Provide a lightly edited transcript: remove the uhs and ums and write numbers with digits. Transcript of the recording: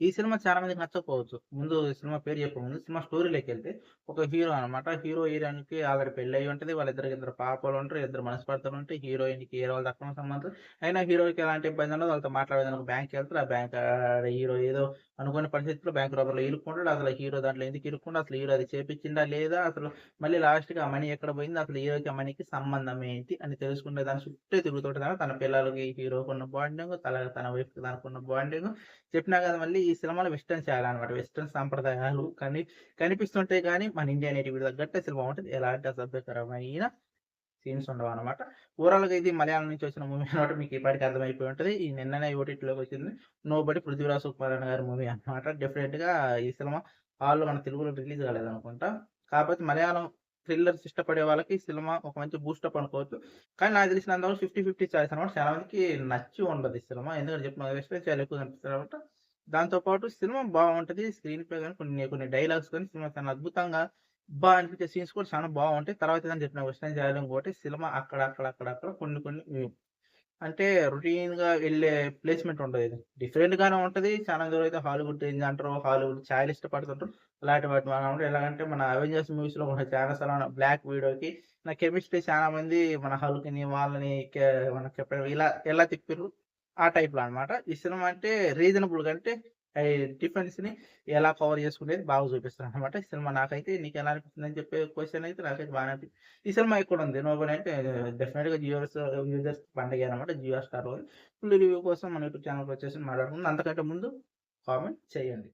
ఈ సినిమా చాలా మందికి నచ్చకపోవచ్చు. ముందు సినిమా పేరు చెప్పే ముందు సినిమా స్టోరీలోకెళ్తే ఒక హీరో అనమాట. హీరో, హీరోయిన్‌కి ఆల్రెడీ పెళ్లయ్యి ఉంటది. వాళ్ళిద్దరికి ఇద్దరు పాపలుంటరు. ఇద్దరు మనస్పర్ధలుంటాయి. హీరోయిన్‌కి వేరే వాళ్ళతో అక్రమ సంబంధం. అయినా హీరోకి ఎలాంటి ఇబ్బంది ఉండదు. వాళ్ళతో మాట్లాడేదానికి ఒక బ్యాంక్‌కెళ్తారు. ఆ బ్యాంక్ హీరో ఏదో అనుకోని పరిస్థితిలో బ్యాంక్ రాబరీలో ఇరుక్కుంటాడు. అసలు హీరో దాంట్లో ఎందుకు ఇరుక్కుండు? అసలు హీరో అది చేపిచ్చిండా లేదా? అసలు మళ్ళీ లాస్ట్‌కి ఆ మనీ ఎక్కడ పోయింది? అసలు హీరోకి ఆ మనీకి సంబంధం ఏంటి? అని తెలుసుకునే దాని చుట్టే తిరుగుతుంటదనమాట. తన పిల్లలకి హీరోకున్న బాండింగ్, తన వైఫ్‌కి తనకున్న బాండింగ్ చెప్పినా కదా! మళ్ళీ ఈ సినిమాలో వెస్టర్న్ చేయాలనమాట. వెస్టర్న్ సాంప్రదాయాలు కనిపిస్తుంటాయి గానీ, మన ఇండియా నేటివ్‌కి తగ్గట్టే సినిమా ఉంటది. ఎలాంటి అసభ్యకరమైన సీన్స్ ఉండవనమాట. ఓవరాల్‌గా ఇది మలయాళం నుంచి వచ్చిన మూవీ అనమాట. మీకు ఈ పాటికి అర్థమైపోయి ఉంటది. ఈ నిన్ననే ఓటీటీలోకి వచ్చింది. 'నోబడి' పృథ్వీరాజ్ సుకుమారన్ గారి మూవీ అనమాట. డెఫినెట్‌గా ఈ సినిమా హాల్‌లో మన తెలుగులో రిలీజ్ కాలేదనుకుంటా. కాకపోతే మలయాళం థ్రిల్లర్స్ ఇష్టపడే వాళ్ళకి ఈ సినిమా ఒక మంచి బూస్టప్ అనుకోవచ్చు. కానీ నాకు తెలిసినంత వరకు 50, 50 చాయిస్ అనమాట. చాలా మందికి నచ్చి ఉండదు ఈ సినిమా. ఎందుకంటే చెప్పిన వెస్టర్న్ స్టైల్ ఎక్కువ కనిపిస్తదనమాట. దాంతో పాటు సినిమా బావుంటది. స్క్రీన్ ప్లే గాని, కొన్ని కొన్ని డైలాగ్స్ గాని సినిమా చాలా అద్భుతంగా అనిపించే సీన్స్ కూడా చాలా బావుంటాయి. తర్వాత ఏదని చెప్పిన వెస్టర్న్ స్టైల్ ఇంకోటి సినిమా అక్కడ కొన్ని కొన్ని అంటే రొటీన్‌గా వెళ్ళే ప్లేస్‌మెంట్ ఉండదు ఇది. డిఫరెంట్‌గానే ఉంటది. చాలా మందిరైతే హాలీవుడ్ రేంజ్ అంటారు. హాలీవుడ్ ఛాయలు ఇష్టపడుతుంటారు. అలాంటి వాటి మనం ఎలాగంటే మన 'అవెంజర్స్' మూవీస్‌లో మన చాలా సార్లు 'బ్లాక్ విడో'కి నా కెమిస్ట్రీ చాలా మంది మన హల్క్‌ని వాళ్ళని మనకి చెప్పడం ఎలా తిప్పిర్రు ఆ టైప్‌లో అన్నమాట. ఈ సినిమా అంటే రీజనబుల్‌గా అంటే డిఫెన్స్‌ని ఎలా కవర్ చేసుకునేది బాగా చూపిస్తారనమాట. ఈ సినిమా నాకైతే నీకెలా అనిపించిందని చెప్పే క్వెషన్ అయితే నాకైతే బానే అనిపించింది. ఈ సినిమా ఎక్కడుంది? నోబడి అంటే డెఫినిట్‌గా యూజర్స్ పండగే అనమాట. జియో స్టార్‌లో. ఫుల్ రివ్యూ కోసం మన యూట్యూబ్ ఛానెల్‌కి వచ్చేసి మాట్లాడుకుందాం. అంతకంటే ముందు కామెంట్ చేయండి.